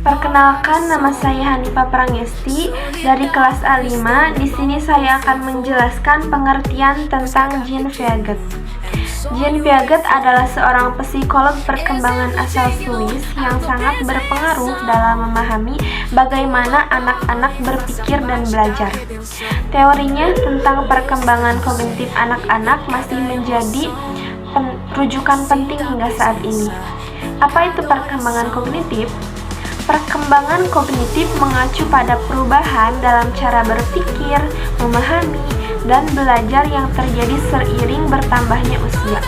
Perkenalkan, nama saya Hanifah Prangesti dari kelas A5. Di sini saya akan menjelaskan pengertian tentang Jean Piaget. Jean Piaget adalah seorang psikolog perkembangan asal Swiss yang sangat berpengaruh dalam memahami bagaimana anak-anak berpikir dan belajar. Teorinya tentang perkembangan kognitif anak-anak masih menjadi rujukan penting hingga saat ini. Apa itu perkembangan kognitif? Perkembangan kognitif mengacu pada perubahan dalam cara berpikir, memahami, dan belajar yang terjadi seiring bertambahnya usia.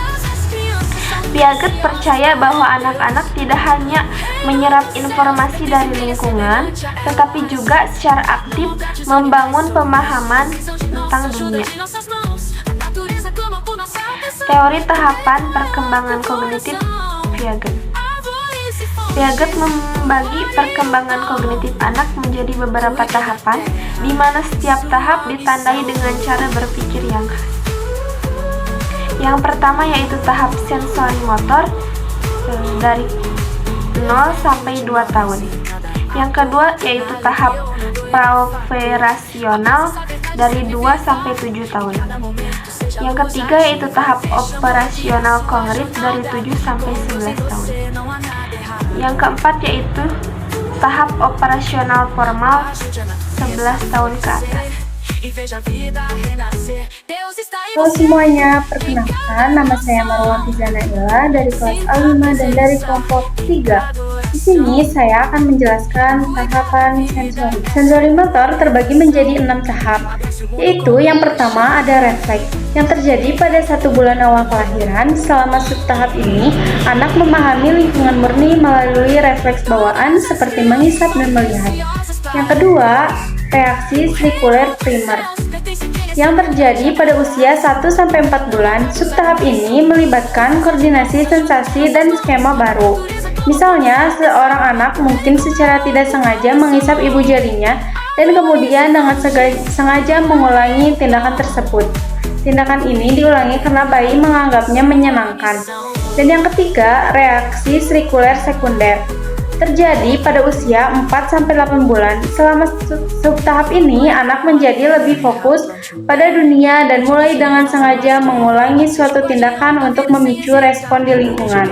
Piaget percaya bahwa anak-anak tidak hanya menyerap informasi dari lingkungan, tetapi juga secara aktif membangun pemahaman tentang dunia. Teori tahapan perkembangan kognitif Piaget. Piaget membagi perkembangan kognitif anak menjadi beberapa tahapan, di mana setiap tahap ditandai dengan cara berpikir yang khas. Yang pertama yaitu tahap sensori motor dari 0 sampai 2 tahun. Yang kedua yaitu tahap praoperasional dari 2 sampai 7 tahun. Yang ketiga yaitu tahap operasional konkret dari 7 sampai 11 tahun. Yang keempat yaitu tahap operasional formal 11 tahun ke atas. Halo semuanya, perkenalkan nama saya Marwah Fizanaila dari kelas A5 dan dari kelompok 3. Di sini saya akan menjelaskan tahapan sensori. Sensori motor terbagi menjadi 6 tahap, yaitu yang pertama ada refleks yang terjadi pada 1 bulan awal kelahiran. Selama tahap ini, anak memahami lingkungan murni melalui refleks bawaan seperti menghisap dan melihat. Yang kedua, reaksi sirkuler primer yang terjadi pada usia 1-4 bulan. Subtahap ini melibatkan koordinasi sensasi dan skema baru. Misalnya, seorang anak mungkin secara tidak sengaja menghisap ibu jarinya dan kemudian dengan sengaja mengulangi tindakan tersebut. Tindakan ini diulangi karena bayi menganggapnya menyenangkan. Dan yang ketiga, reaksi sirkuler sekunder terjadi pada usia 4-8 bulan. Selama subtahap ini, anak menjadi lebih fokus pada dunia dan mulai dengan sengaja mengulangi suatu tindakan untuk memicu respon di lingkungan.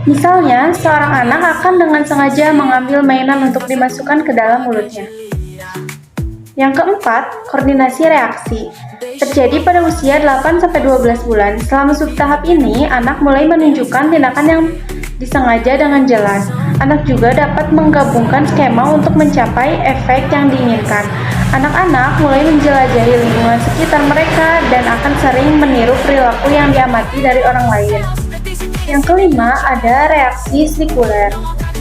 Misalnya, seorang anak akan dengan sengaja mengambil mainan untuk dimasukkan ke dalam mulutnya. Yang keempat, koordinasi reaksi terjadi pada usia 8-12 bulan. Selama subtahap ini, anak mulai menunjukkan tindakan yang disengaja dengan jelas. Anak juga dapat menggabungkan skema untuk mencapai efek yang diinginkan. Anak-anak mulai menjelajahi lingkungan sekitar mereka dan akan sering meniru perilaku yang diamati dari orang lain. Yang kelima, ada reaksi sirkuler.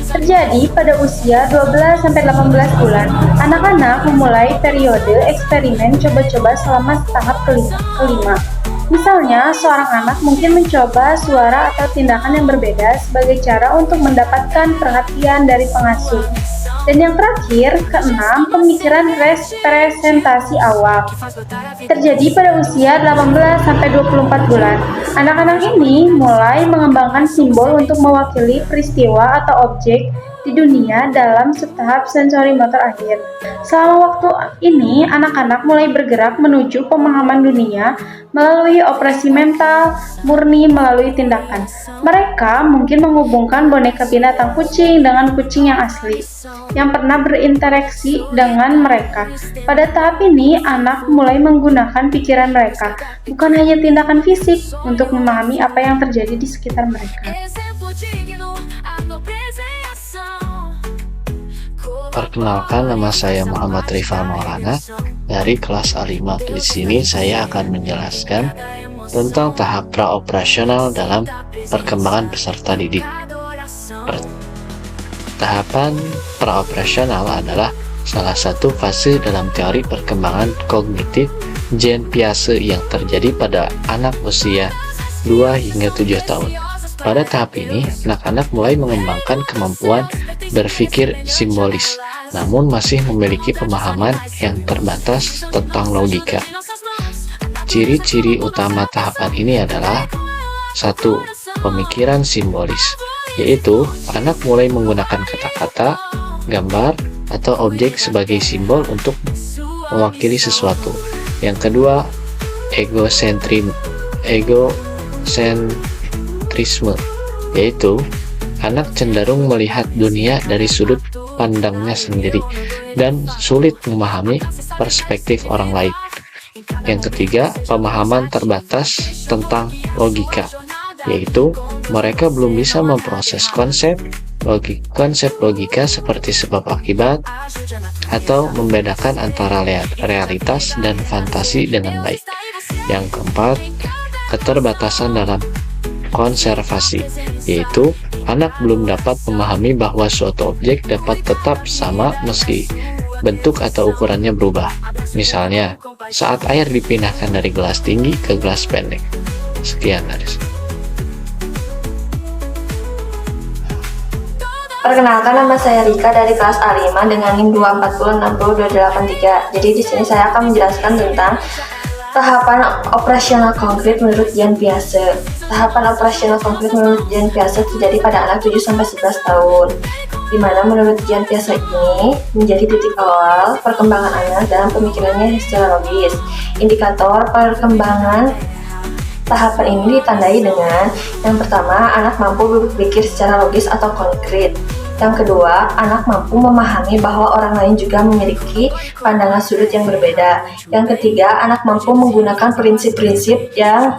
Terjadi pada usia 12-18 bulan. Anak-anak memulai periode eksperimen coba-coba selama tahap kelima. Misalnya, seorang anak mungkin mencoba suara atau tindakan yang berbeda sebagai cara untuk mendapatkan perhatian dari pengasuh. Dan yang terakhir, keenam, pemikiran representasi awal. Terjadi pada usia 18-24 bulan. Anak-anak ini mulai mengembangkan simbol untuk mewakili peristiwa atau objek di dunia dalam subtahap sensori motor akhir. Selama waktu ini, anak-anak mulai bergerak menuju pemahaman dunia melalui operasi mental murni melalui tindakan. Mereka mungkin menghubungkan boneka binatang kucing dengan kucing yang asli yang pernah berinteraksi dengan mereka. Pada tahap ini, anak mulai menggunakan pikiran mereka, bukan hanya tindakan fisik, untuk memahami apa yang terjadi di sekitar mereka. Perkenalkan, nama saya Muhammad Rifal Maulana dari kelas A5. Di sini saya akan menjelaskan tentang tahap praoperasional dalam perkembangan peserta didik. Tahapan praoperasional adalah salah satu fase dalam teori perkembangan kognitif Jean Piaget yang terjadi pada anak usia 2 hingga 7 tahun. Pada tahap ini, anak-anak mulai mengembangkan kemampuan berpikir simbolis, namun masih memiliki pemahaman yang terbatas tentang logika. Ciri-ciri utama tahapan ini adalah 1. Pemikiran simbolis, yaitu anak mulai menggunakan kata-kata, gambar, atau objek sebagai simbol untuk mewakili sesuatu. Yang kedua, egosentrisme, yaitu anak cenderung melihat dunia dari sudut pandangnya sendiri dan sulit memahami perspektif orang lain. Yang ketiga, pemahaman terbatas tentang logika, yaitu mereka belum bisa memproses konsep logika seperti sebab akibat atau membedakan antara realitas dan fantasi dengan baik. Yang keempat, keterbatasan dalam konservasi, yaitu anak belum dapat memahami bahwa suatu objek dapat tetap sama meski bentuk atau ukurannya berubah. Misalnya, saat air dipindahkan dari gelas tinggi ke gelas pendek. Sekian, Aris. Perkenalkan, nama saya Rika dari kelas A5 dengan NIM 240602283. Jadi di sini saya akan menjelaskan tentang tahapan operasional konkret menurut Jean Piaget. Tahapan operasional konkret menurut Jean Piaget terjadi pada anak 7-11 tahun, di mana menurut Jean Piaget ini menjadi titik awal perkembangan anak dalam pemikirannya secara logis. Indikator perkembangan tahapan ini ditandai dengan yang pertama, anak mampu berpikir secara logis atau konkret. Yang kedua, anak mampu memahami bahwa orang lain juga memiliki pandangan sudut yang berbeda. Yang ketiga, anak mampu menggunakan prinsip-prinsip yang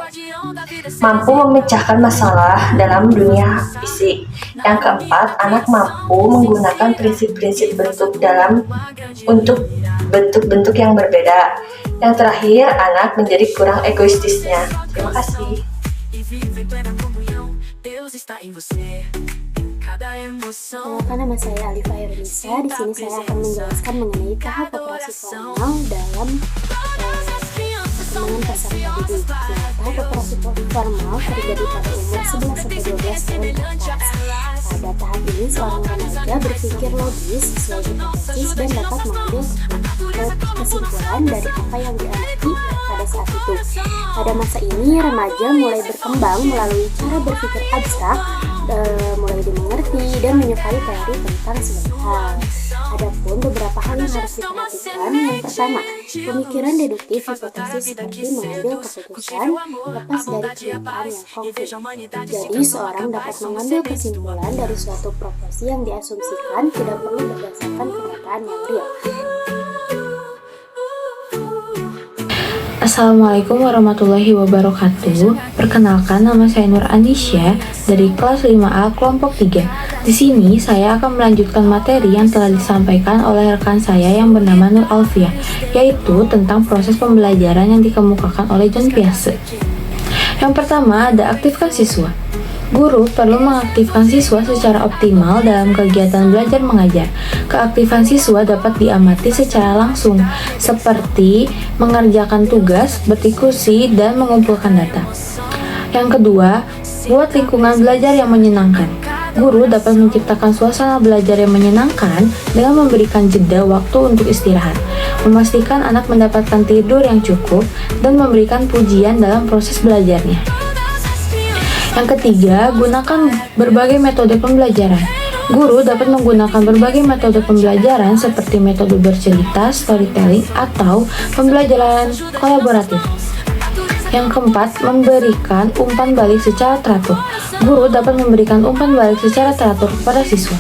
mampu memecahkan masalah dalam dunia fisik. Yang keempat, anak mampu menggunakan prinsip-prinsip untuk bentuk-bentuk yang berbeda. Yang terakhir, anak menjadi kurang egoistisnya. Terima kasih. Perkenalkan, nama saya Alifa Herunisa. Di sini saya akan menjelaskan mengenai tahap operasi formal dalam perkembangan pasar penduduk. Tahap operasi formal terjadi pada umur 11-12 tahun ke atas. Pada tahap ini, seorang remaja berpikir logis sesuai hipotesis dan dapat mengambil kesimpulan dari apa yang diamati pada saat itu. Pada masa ini, remaja mulai berkembang melalui cara berpikir abstrak, mulai dimengerti dan menyukai teori tentang segala hal. Adapun beberapa hal yang harus diperhatikan. Yang pertama, pemikiran deduktif hipotesis seperti mengambil keputusan lepas dari kenyataan yang konkret. Jadi, seorang dapat mengambil kesimpulan dari suatu proporsi yang diasumsikan tidak perlu berdasarkan kenyataan yang real. Assalamualaikum warahmatullahi wabarakatuh. Perkenalkan, nama saya Nur Anisya dari kelas 5A kelompok 3. Di sini saya akan melanjutkan materi yang telah disampaikan oleh rekan saya yang bernama Nur Alfiah, yaitu tentang proses pembelajaran yang dikemukakan oleh Jean Piaget. Yang pertama, ada aktifkan siswa. Guru perlu mengaktifkan siswa secara optimal dalam kegiatan belajar mengajar. Keaktifan siswa dapat diamati secara langsung, seperti mengerjakan tugas, berdiskusi, dan mengumpulkan data. Yang kedua, buat lingkungan belajar yang menyenangkan. Guru dapat menciptakan suasana belajar yang menyenangkan dengan memberikan jeda waktu untuk istirahat, memastikan anak mendapatkan tidur yang cukup, dan memberikan pujian dalam proses belajarnya. Yang ketiga, gunakan berbagai metode pembelajaran. Guru dapat menggunakan berbagai metode pembelajaran seperti metode bercerita, storytelling, atau pembelajaran kolaboratif. Yang keempat, memberikan umpan balik secara teratur. Guru dapat memberikan umpan balik secara teratur kepada siswa.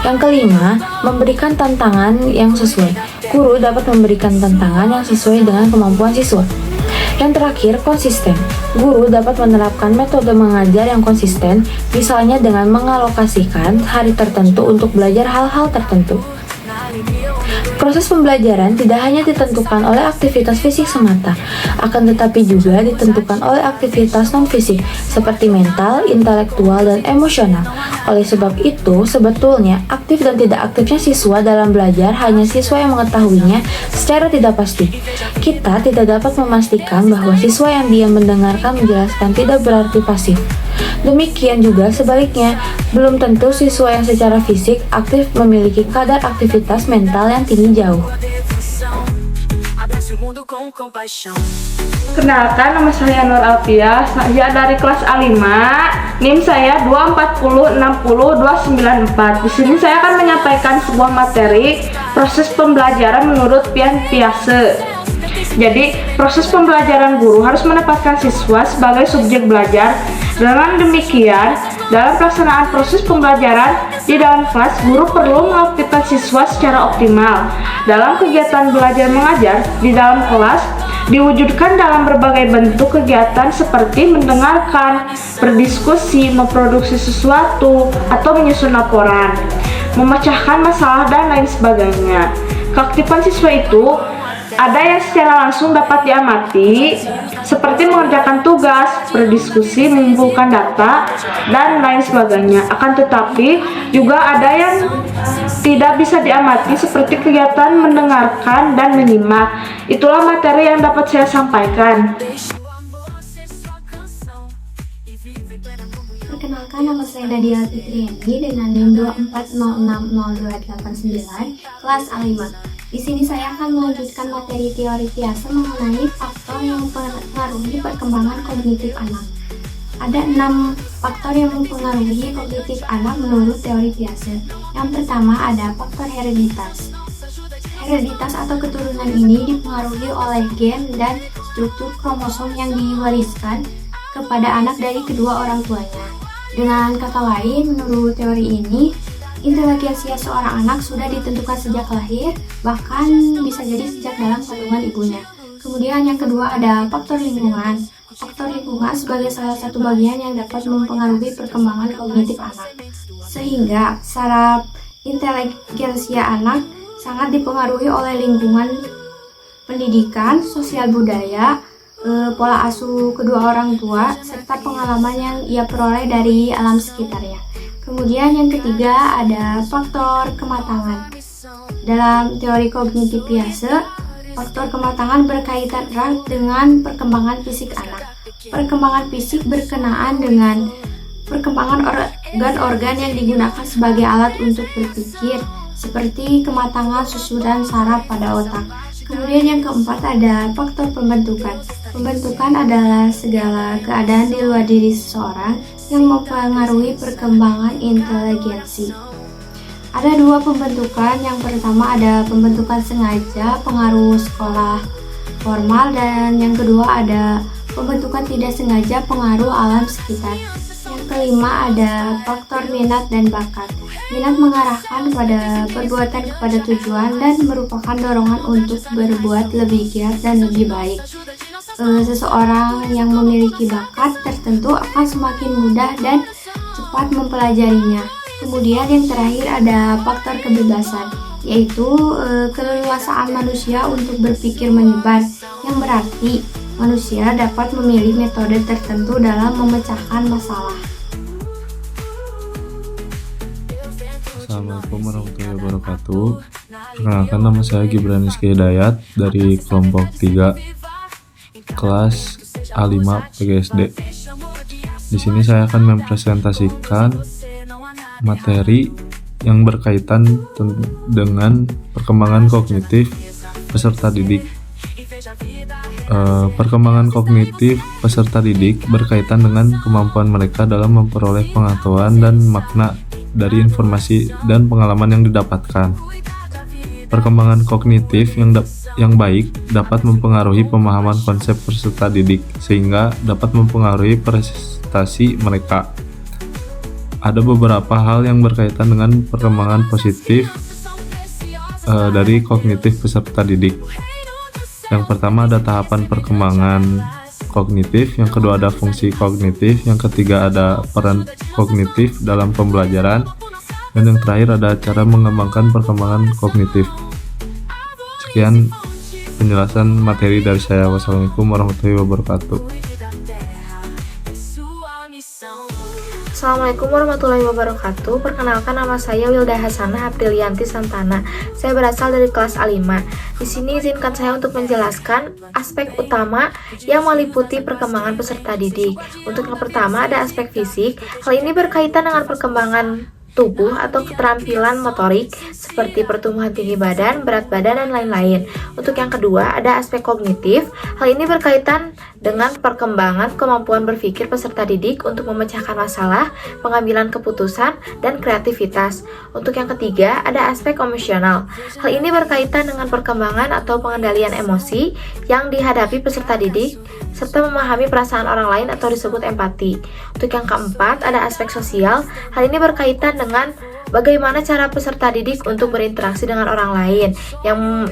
Yang kelima, memberikan tantangan yang sesuai. Guru dapat memberikan tantangan yang sesuai dengan kemampuan siswa. Yang terakhir, konsisten. Guru dapat menerapkan metode mengajar yang konsisten, misalnya dengan mengalokasikan hari tertentu untuk belajar hal-hal tertentu. Proses pembelajaran tidak hanya ditentukan oleh aktivitas fisik semata, akan tetapi juga ditentukan oleh aktivitas non-fisik seperti mental, intelektual, dan emosional. Oleh sebab itu, sebetulnya aktif dan tidak aktifnya siswa dalam belajar hanya siswa yang mengetahuinya secara tidak pasti. Kita tidak dapat memastikan bahwa siswa yang diam mendengarkan menjelaskan tidak berarti pasif. Demikian juga sebaliknya, belum tentu siswa yang secara fisik aktif memiliki kadar aktivitas mental yang tinggi jauh. Kenalkan, nama saya Nur Alfia, saya dari kelas A5, NIM saya 240600294. Di sini saya akan menyampaikan sebuah materi proses pembelajaran menurut Pian Piase. Jadi, proses pembelajaran guru harus menempatkan siswa sebagai subjek belajar. Dengan demikian, dalam pelaksanaan proses pembelajaran di dalam kelas, guru perlu mengaktifkan siswa secara optimal. Dalam kegiatan belajar mengajar di dalam kelas, diwujudkan dalam berbagai bentuk kegiatan seperti mendengarkan, berdiskusi, memproduksi sesuatu, atau menyusun laporan, memecahkan masalah, dan lain sebagainya. Keaktifan siswa itu ada yang secara langsung dapat diamati, seperti mengerjakan tugas, berdiskusi, mengumpulkan data, dan lain sebagainya. Akan tetapi, juga ada yang tidak bisa diamati, seperti kegiatan mendengarkan dan menyimak. Itulah materi yang dapat saya sampaikan. Perkenalkan, nama saya Nadia Fitriani dengan NIM 240600289, kelas A5. Di sini saya akan melanjutkan materi teori Piase mengenai faktor yang mempengaruhi perkembangan kognitif anak. Ada 6 faktor yang mempengaruhi kognitif anak menurut teori Piase. Yang pertama ada faktor hereditas. Hereditas atau keturunan ini dipengaruhi oleh gen dan struktur kromosom yang diwariskan kepada anak dari kedua orang tuanya. Dengan kata lain, menurut teori ini, inteligensia seorang anak sudah ditentukan sejak lahir, bahkan bisa jadi sejak dalam kandungan ibunya. Kemudian yang kedua ada faktor lingkungan. Faktor lingkungan sebagai salah satu bagian yang dapat mempengaruhi perkembangan kognitif anak. Sehingga saraf inteligensia anak sangat dipengaruhi oleh lingkungan, pendidikan, sosial budaya, pola asuh kedua orang tua, serta pengalaman yang ia peroleh dari alam sekitarnya. Kemudian yang ketiga ada faktor kematangan. Dalam teori kognitif Piase, faktor kematangan berkaitan erat dengan perkembangan fisik anak. Perkembangan fisik berkenaan dengan perkembangan organ-organ yang digunakan sebagai alat untuk berpikir, seperti kematangan susunan saraf pada otak. Kemudian yang keempat ada faktor pembentukan. Pembentukan adalah segala keadaan di luar diri seseorang yang mempengaruhi perkembangan inteligensi. Ada 2 pembentukan. Yang pertama ada pembentukan sengaja, pengaruh sekolah formal, dan yang kedua ada pembentukan tidak sengaja, pengaruh alam sekitar. Yang kelima ada faktor minat dan bakat. Minat mengarahkan pada perbuatan kepada tujuan dan merupakan dorongan untuk berbuat lebih giat dan lebih baik. Seseorang yang memiliki bakat tertentu akan semakin mudah dan cepat mempelajarinya. Kemudian yang terakhir ada faktor kebebasan, yaitu keleluasaan manusia untuk berpikir menyebar, yang berarti manusia dapat memilih metode tertentu dalam memecahkan masalah. Assalamualaikum warahmatullahi wabarakatuh. Perkenalkan, nama saya Gibran Rizky Hidayat dari kelompok 3 kelas A5 PGSD. Di sini saya akan mempresentasikan materi yang berkaitan dengan perkembangan kognitif peserta didik. Perkembangan kognitif peserta didik berkaitan dengan kemampuan mereka dalam memperoleh pengetahuan dan makna dari informasi dan pengalaman yang didapatkan. Perkembangan kognitif yang baik dapat mempengaruhi pemahaman konsep peserta didik, sehingga dapat mempengaruhi prestasi mereka. Ada beberapa hal yang berkaitan dengan perkembangan positif dari kognitif peserta didik. Yang pertama ada tahapan perkembangan kognitif, yang kedua ada fungsi kognitif, yang ketiga ada peran kognitif dalam pembelajaran, dan yang terakhir ada cara mengembangkan perkembangan kognitif. Sekian penjelasan materi dari saya. Wassalamualaikum warahmatullahi wabarakatuh. Assalamualaikum warahmatullahi wabarakatuh. Perkenalkan, nama saya Wilda Hasanah Aprilianti Santana. Saya berasal dari kelas A5. Di sini izinkan saya untuk menjelaskan aspek utama yang meliputi perkembangan peserta didik. Untuk yang pertama ada aspek fisik. Hal ini berkaitan dengan perkembangan tubuh atau keterampilan motorik seperti pertumbuhan tinggi badan, berat badan, dan lain-lain. Untuk yang kedua, ada aspek kognitif. Hal ini berkaitan dengan perkembangan kemampuan berpikir peserta didik untuk memecahkan masalah, pengambilan keputusan, dan kreativitas. Untuk yang ketiga, ada aspek emosional. Hal ini berkaitan dengan perkembangan atau pengendalian emosi yang dihadapi peserta didik, serta memahami perasaan orang lain atau disebut empati. Untuk yang keempat, ada aspek sosial. Hal ini berkaitan dengan bagaimana cara peserta didik untuk berinteraksi dengan orang lain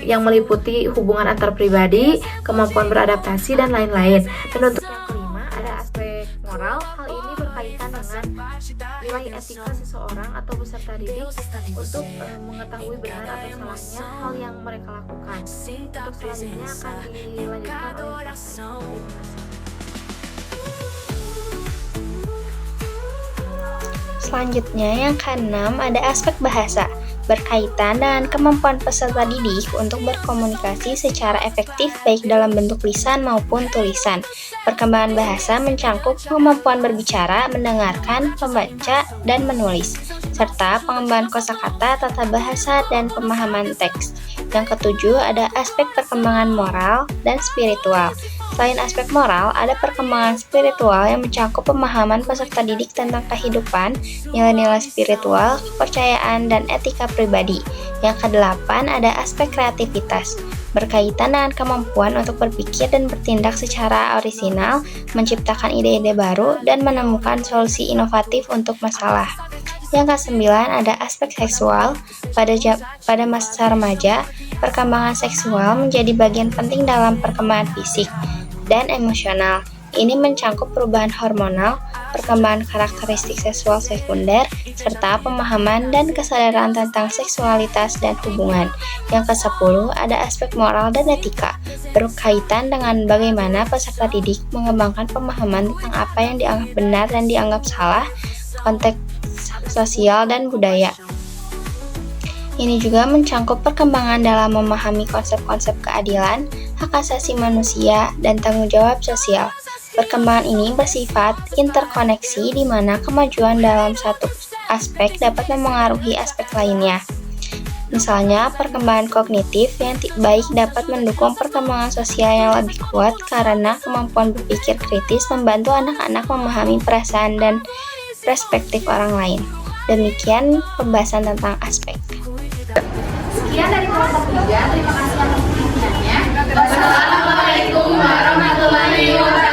yang meliputi hubungan antar pribadi, kemampuan beradaptasi, dan lain-lain. Dan untuk yang kelima, ada aspek moral. Hal ini berkaitan dengan nilai etika seseorang atau peserta didik untuk mengetahui benar atau salahnya hal yang mereka lakukan. Untuk selanjutnya akan dilanjutkan oleh praktek. Selanjutnya yang keenam ada aspek bahasa, berkaitan dengan kemampuan peserta didik untuk berkomunikasi secara efektif baik dalam bentuk lisan maupun tulisan. Perkembangan bahasa mencangkup kemampuan berbicara, mendengarkan, membaca, dan menulis, serta pengembangan kosakata, tata bahasa, dan pemahaman teks. Yang ketujuh ada aspek perkembangan moral dan spiritual. Selain aspek moral, ada perkembangan spiritual yang mencakup pemahaman peserta didik tentang kehidupan, nilai-nilai spiritual, kepercayaan, dan etika pribadi. Yang kedelapan ada aspek kreativitas, berkaitan dengan kemampuan untuk berpikir dan bertindak secara orisinal, menciptakan ide-ide baru, dan menemukan solusi inovatif untuk masalah. Yang kesembilan ada aspek seksual. Pada masa remaja, perkembangan seksual menjadi bagian penting dalam perkembangan fisik dan emosional. Ini mencangkup perubahan hormonal, perkembangan karakteristik seksual sekunder, serta pemahaman dan kesadaran tentang seksualitas dan hubungan. Yang ke-10 ada aspek moral dan etika, berkaitan dengan bagaimana peserta didik mengembangkan pemahaman tentang apa yang dianggap benar dan dianggap salah, konteks sosial dan budaya. Ini juga mencangkup perkembangan dalam memahami konsep-konsep keadilan, hak asasi manusia, dan tanggung jawab sosial. Perkembangan ini bersifat interkoneksi di mana kemajuan dalam satu aspek dapat memengaruhi aspek lainnya. Misalnya, perkembangan kognitif yang baik dapat mendukung perkembangan sosial yang lebih kuat karena kemampuan berpikir kritis membantu anak-anak memahami perasaan dan perspektif orang lain. Demikian pembahasan tentang aspek. Sekian dari kelompok 3, terima kasih atas perhatiannya. Wassalamualaikum warahmatullahi wabarakatuh.